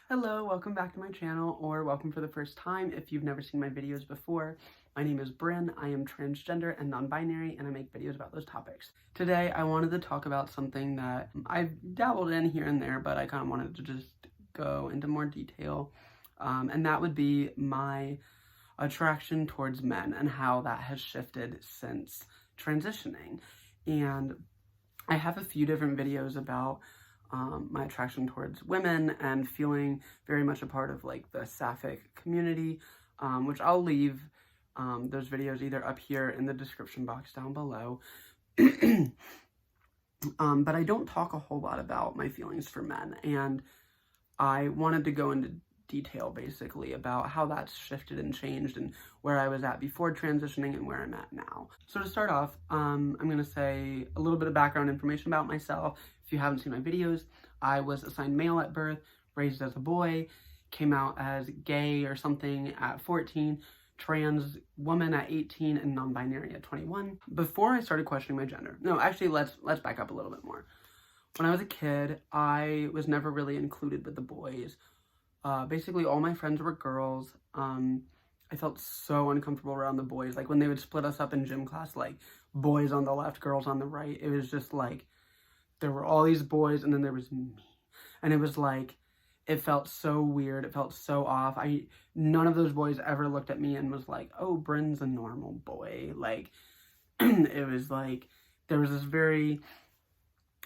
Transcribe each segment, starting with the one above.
Hello, welcome back to my channel, or welcome for the first time if you've never seen my videos before. My name is Bryn, I am transgender and non-binary, and I make videos about those topics. Today, I wanted to talk about something that I've dabbled in here and there, but I kind of wanted to just go into more detail, and that would be my attraction towards men and how that has shifted since transitioning. And I have a few different videos about my attraction towards women and feeling very much a part of like the sapphic community, which I'll leave those videos either up here in the description box down below. But I don't talk a whole lot about my feelings for men, and I wanted to go into detail basically about how that's shifted and changed and where I was at before transitioning and where I'm at now. So to start off, I'm going to say a little bit of background information about myself. If you haven't seen my videos, I was assigned male at birth, raised as a boy, came out as gay or something at 14, trans woman at 18, and non-binary at 21. Before I started questioning my gender, no, actually let's back up a little bit more. When I was a kid, I was never really included with the boys. Basically all my friends were girls. I felt so uncomfortable around the boys. Like when they would split us up in gym class, like boys on the left, girls on the right, it was just like, there were all these boys and then there was me. And it was like, it felt so weird. It felt so off. None of those boys ever looked at me and was like, oh, Bryn's a normal boy. Like, it was like, there was this very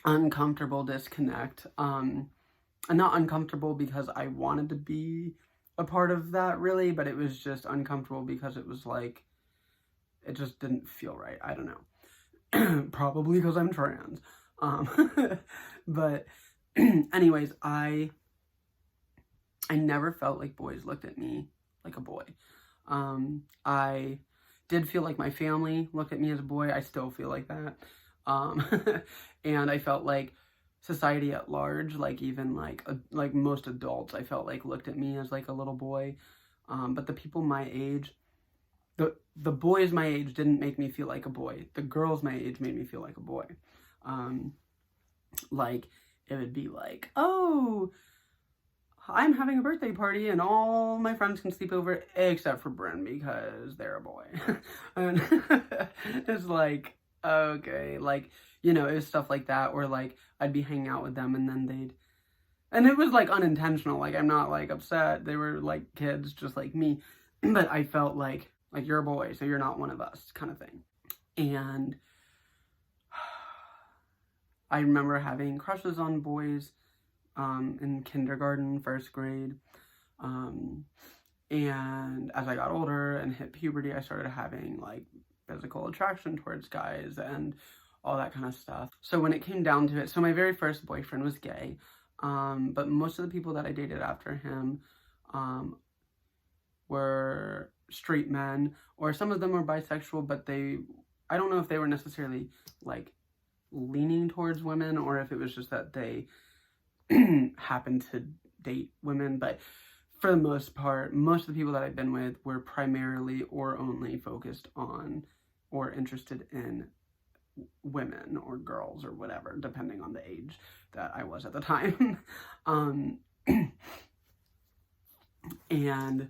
uncomfortable disconnect. And not uncomfortable because I wanted to be a part of that really, but it was just uncomfortable because it was like, it just didn't feel right. I don't know. Probably because I'm trans. But anyways, I never felt like boys looked at me like a boy. I did feel like my family looked at me as a boy. I still feel like that. And I felt like society at large, like even like most adults, I felt like looked at me as like a little boy. But the people my age, the boys my age didn't make me feel like a boy. The girls my age made me feel like a boy. Like it would be like, oh, I'm having a birthday party and all my friends can sleep over except for Bryn because they're a boy. And it's like, okay, like, you know, it was stuff like that where like I'd be hanging out with them and then and it was like unintentional. Like I'm not like upset. They were like kids just like me, but I felt like you're a boy, so you're not one of us kind of thing. And I remember having crushes on boys in kindergarten, first grade. And as I got older and hit puberty, I started having like physical attraction towards guys and all that kind of stuff. So when it came down to it, so my very first boyfriend was gay, but most of the people that I dated after him were straight men, or some of them were bisexual, but I don't know if they were necessarily like leaning towards women or if it was just that they happened to date women. But for the most part, most of the people that I've been with were primarily or only focused on or interested in women or girls or whatever, depending on the age that I was at the time. And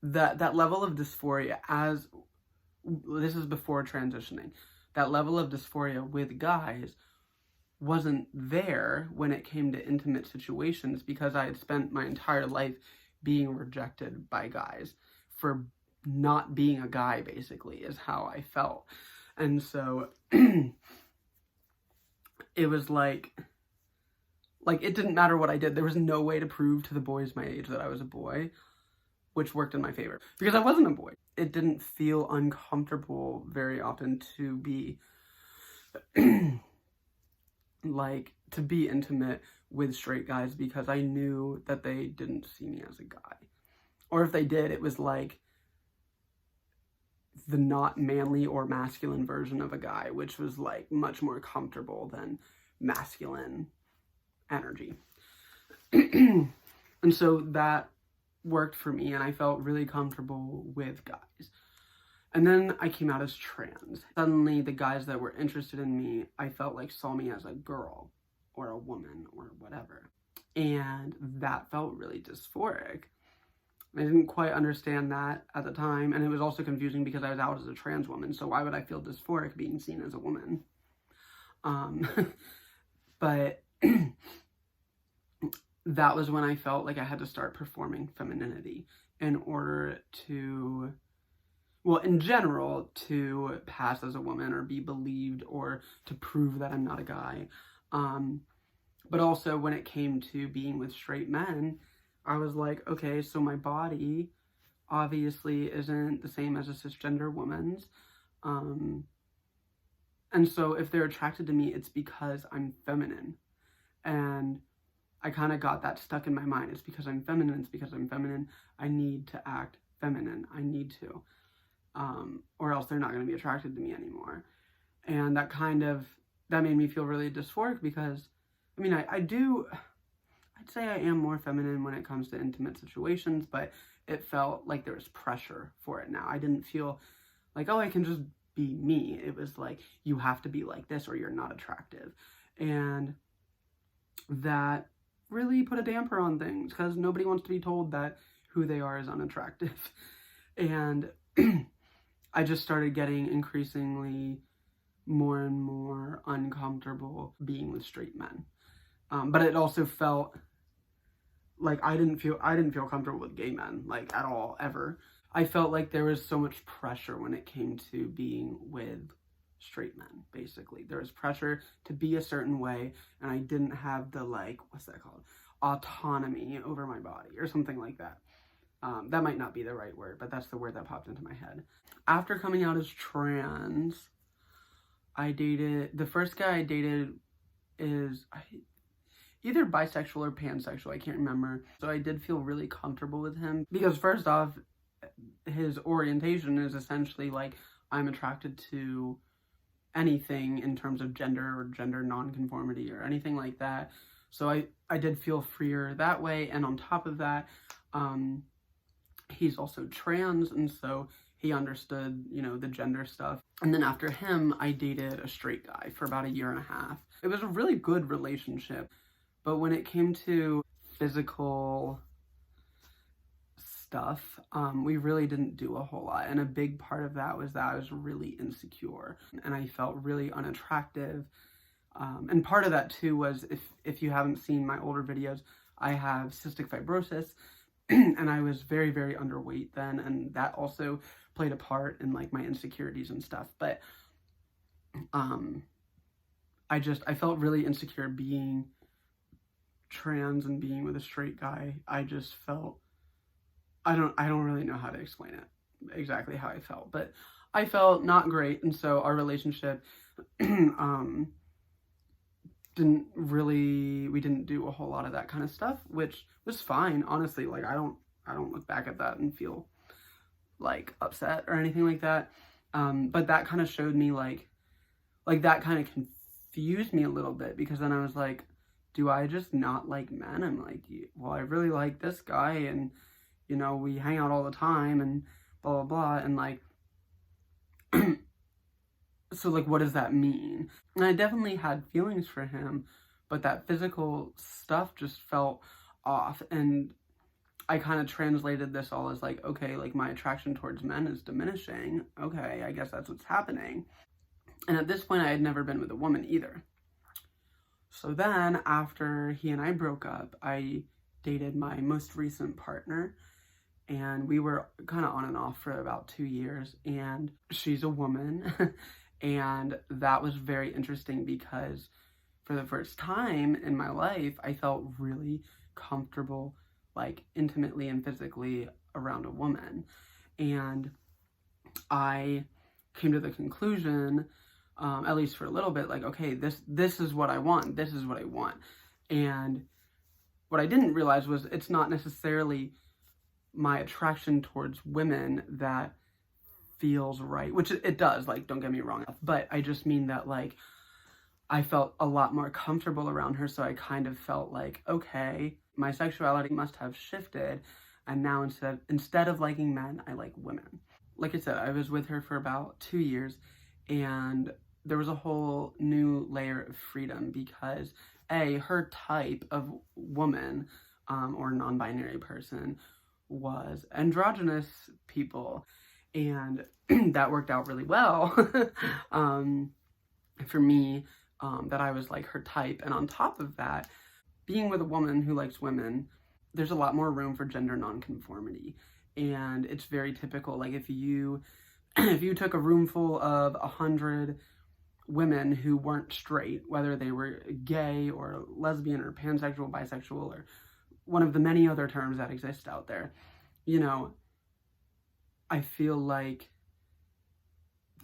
that level of dysphoria, as this is before transitioning, that level of dysphoria with guys wasn't there when it came to intimate situations because I had spent my entire life being rejected by guys for not being a guy, basically, is how I felt. And so it was like it didn't matter what I did. There was no way to prove to the boys my age that I was a boy, which worked in my favor because I wasn't a boy. It didn't feel uncomfortable very often to be like to be intimate with straight guys because I knew that they didn't see me as a guy. Or if they did, it was like the not manly or masculine version of a guy, which was like much more comfortable than masculine energy. And so that worked for me and I felt really comfortable with guys. And then I came out as trans. Suddenly the guys that were interested in me, I felt like saw me as a girl. or a woman or whatever. And that felt really dysphoric. I didn't quite understand that at the time, and it was also confusing because I was out as a trans woman, so why would I feel dysphoric being seen as a woman? But that was when I felt like I had to start performing femininity in order to, well, in general, to pass as a woman or be believed or to prove that I'm not a guy. But also when it came to being with straight men, I was like, okay, so my body obviously isn't the same as a cisgender woman's. And so if they're attracted to me, it's because I'm feminine. And I kind of got that stuck in my mind. It's because I'm feminine. It's because I'm feminine. I need to act feminine. I need to. Or else they're not going to be attracted to me anymore. And that made me feel really dysphoric because, I mean, I'd say I am more feminine when it comes to intimate situations, but it felt like there was pressure for it now. I didn't feel like, oh, I can just be me. It was like, you have to be like this or you're not attractive. And that really put a damper on things because nobody wants to be told that who they are is unattractive. And I just started getting increasingly more and more uncomfortable being with straight men. But it also felt like I didn't feel comfortable with gay men, like, at all, ever. I felt like there was so much pressure when it came to being with straight men, basically. There was pressure to be a certain way, and I didn't have the, like, what's that called? Autonomy over my body, or something like that. That might not be the right word, but that's the word that popped into my head. After coming out as trans, the first guy I dated is either bisexual or pansexual, I can't remember. So I did feel really comfortable with him because first off, his orientation is essentially like, I'm attracted to anything in terms of gender or gender nonconformity or anything like that. So I did feel freer that way. And on top of that, he's also trans, and so he understood, the gender stuff. And then after him, I dated a straight guy for about 1.5 years. It was a really good relationship. But when it came to physical stuff, we really didn't do a whole lot. And a big part of that was that I was really insecure and I felt really unattractive. And part of that too was, if you haven't seen my older videos, I have cystic fibrosis and I was very, very underweight then. And that also played a part in like my insecurities and stuff. But I felt really insecure being trans and being with a straight guy. I just felt, I don't really know how to explain it exactly how I felt, but I felt not great. And so our relationship we didn't do a whole lot of that kind of stuff, which was fine, honestly. Like, I don't look back at that and feel like upset or anything like that. But that kind of showed me like that kind of confused me a little bit, because then I was like, do I just not like men? I'm like, well, I really like this guy, and we hang out all the time and blah, blah, blah. And like, so like, what does that mean? And I definitely had feelings for him, but that physical stuff just felt off. And I kind of translated this all as like, okay, like my attraction towards men is diminishing. Okay, I guess that's what's happening. And at this point, I had never been with a woman either. So then after he and I broke up, I dated my most recent partner, and we were kind of on and off for about 2 years, and she's a woman. And that was very interesting because for the first time in my life, I felt really comfortable, like intimately and physically around a woman. And I came to the conclusion, at least for a little bit, like, okay, this is what I want. This is what I want. And what I didn't realize was it's not necessarily my attraction towards women that feels right, which it does, like, don't get me wrong, but I just mean that, like, I felt a lot more comfortable around her, so I kind of felt like, okay, my sexuality must have shifted, and now instead of liking men, I like women. Like I said, I was with her for about 2 years, and there was a whole new layer of freedom because her type of woman or non-binary person was androgynous people, and that worked out really well for me, that I was like her type. And on top of that, being with a woman who likes women, there's a lot more room for gender nonconformity. And it's very typical, like if you took a room full of 100 women who weren't straight, whether they were gay or lesbian or pansexual, bisexual, or one of the many other terms that exist out there, you know, I feel like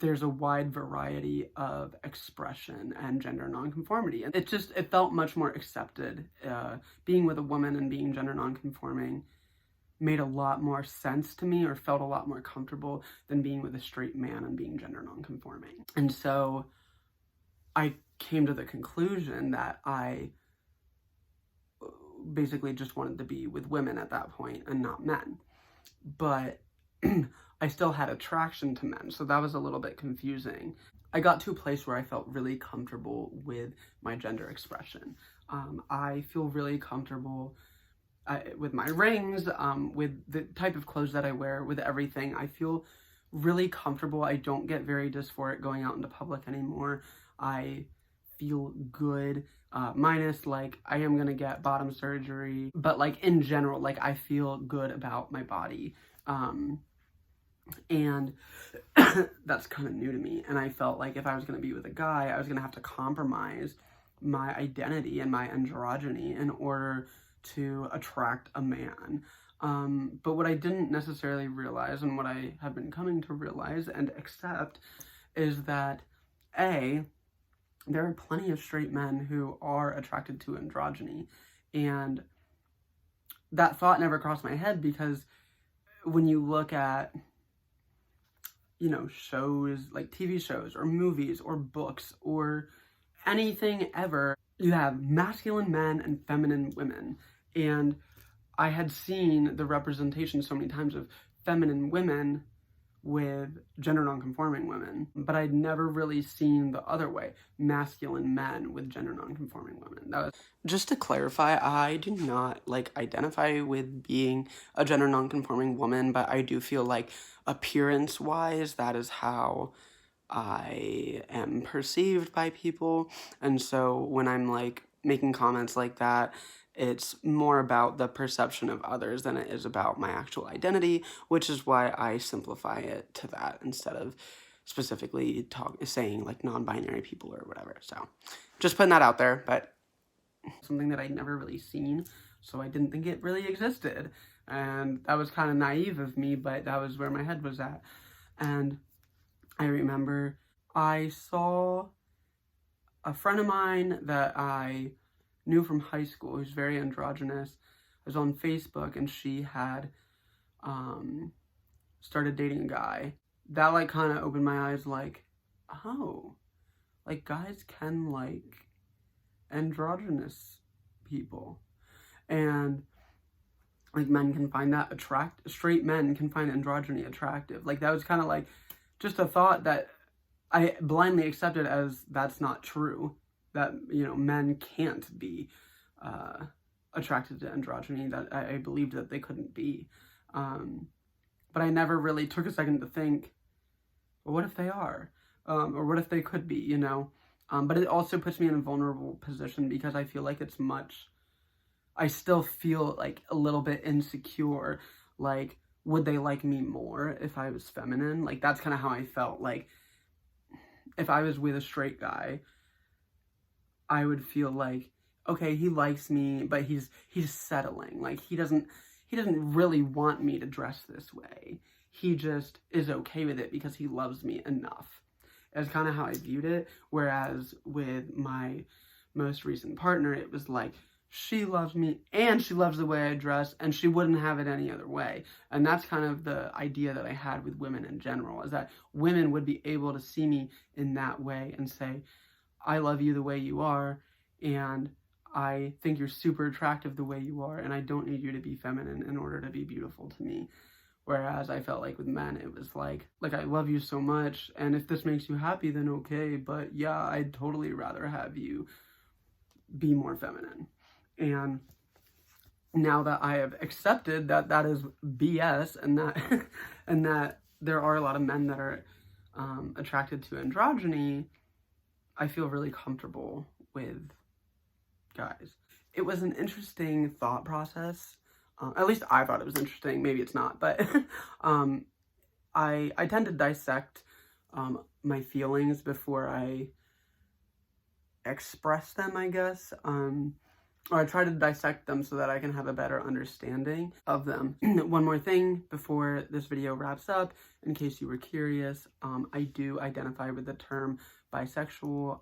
there's a wide variety of expression and gender nonconformity. And it felt much more accepted. Being with a woman and being gender nonconforming made a lot more sense to me, or felt a lot more comfortable, than being with a straight man and being gender nonconforming. And so I came to the conclusion that I basically just wanted to be with women at that point and not men. But I still had attraction to men, so that was a little bit confusing. I got to a place where I felt really comfortable with my gender expression. I feel really comfortable with my rings, with the type of clothes that I wear, with everything. I feel really comfortable. I don't get very dysphoric going out into public anymore. I feel good, minus like I am gonna get bottom surgery, but like in general, like I feel good about my body. And that's kind of new to me. And I felt like if I was going to be with a guy, I was going to have to compromise my identity and my androgyny in order to attract a man. But what I didn't necessarily realize, and what I have been coming to realize and accept, is that there are plenty of straight men who are attracted to androgyny. And that thought never crossed my head, because when you look at, you know, shows like TV shows or movies or books or anything ever, you have masculine men and feminine women. And I had seen the representation so many times of feminine women with gender nonconforming women, but I'd never really seen the other way, masculine men with gender nonconforming women. That was just to clarify, I do not like identify with being a gender nonconforming woman, but I do feel like appearance wise, that is how I am perceived by people. And so when I'm like making comments like that, it's more about the perception of others than it is about my actual identity, which is why I simplify it to that instead of specifically saying like non-binary people or whatever. So just putting that out there, but something that I'd never really seen, so I didn't think it really existed. And that was kind of naive of me, but that was where my head was at. And I remember I saw a friend of mine that I knew from high school who's very androgynous. I was on Facebook, and she had started dating a guy. That like kind of opened my eyes, like, oh, like guys can like androgynous people, and like men can find that straight men can find androgyny attractive. Like that was kind of like just a thought that I blindly accepted as that's not true. That, you know, men can't be attracted to androgyny, that I believed that they couldn't be. But I never really took a second to think, well, what if they are? Or what if they could be, you know? But it also puts me in a vulnerable position, because I feel like I still feel like a little bit insecure. Like, would they like me more if I was feminine? Like, that's kind of how I felt. Like, if I was with a straight guy, I would feel like, okay, he likes me, but he's settling. Like, he doesn't really want me to dress this way. He just is okay with it because he loves me enough. That's kind of how I viewed it. Whereas with my most recent partner, it was like, she loves me and she loves the way I dress, and she wouldn't have it any other way. And that's kind of the idea that I had with women in general, is that women would be able to see me in that way and say, I love you the way you are, and I think you're super attractive the way you are, and I don't need you to be feminine in order to be beautiful to me. Whereas I felt like with men, it was like I love you so much, and if this makes you happy, then okay, but yeah, I'd totally rather have you be more feminine. And now that I have accepted that that is BS, and that and that there are a lot of men that are attracted to androgyny, I feel really comfortable with guys. It was an interesting thought process. At least I thought it was interesting. Maybe it's not, but I tend to dissect my feelings before I express them, I guess. Or I try to dissect them so that I can have a better understanding of them. One more thing before this video wraps up, in case you were curious, I do identify with the term bisexual.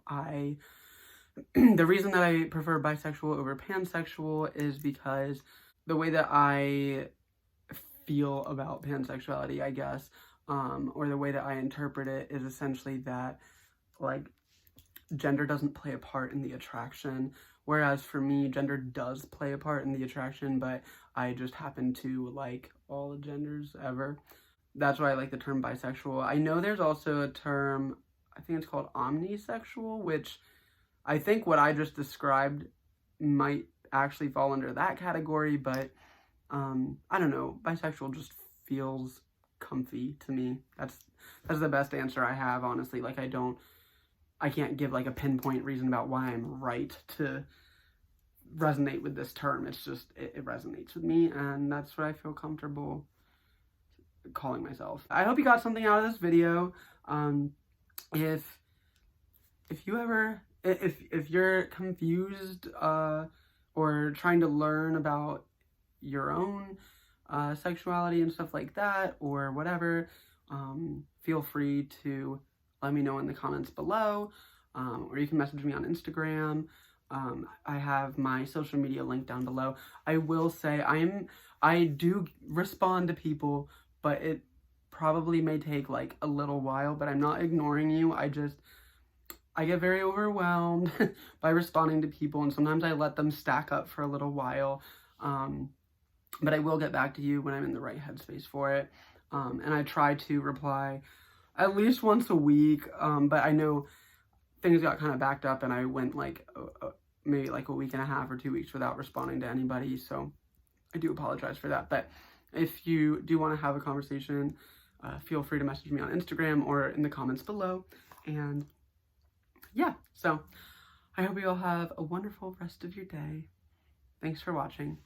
The reason that I prefer bisexual over pansexual is because the way that I feel about pansexuality, I guess, or the way that I interpret it is essentially that, like, gender doesn't play a part in the attraction, whereas for me, gender does play a part in the attraction, but I just happen to like all the genders ever. That's why I like the term bisexual. I know there's also a term, I think it's called omnisexual, which I think what I just described might actually fall under that category, but I don't know. Bisexual just feels comfy to me. That's the best answer I have, honestly. Like, I can't give like a pinpoint reason about why I'm right to resonate with this term. It's just, it resonates with me, and that's what I feel comfortable calling myself. I hope you got something out of this video. If you ever, if you're confused or trying to learn about your own sexuality and stuff like that, or whatever, feel free to let me know in the comments below, or you can message me on Instagram. I have my social media link down below. I will say I do respond to people, but it probably may take like a little while, but I'm not ignoring you. I get very overwhelmed by responding to people, and sometimes I let them stack up for a little while. But I will get back to you when I'm in the right headspace for it. And I try to reply at least once a week, but I know things got kind of backed up, and I went like maybe like a week and a half or 2 weeks without responding to anybody, so I do apologize for that. But if you do want to have a conversation, feel free to message me on Instagram or in the comments below. And yeah, so I hope you all have a wonderful rest of your day. Thanks for watching.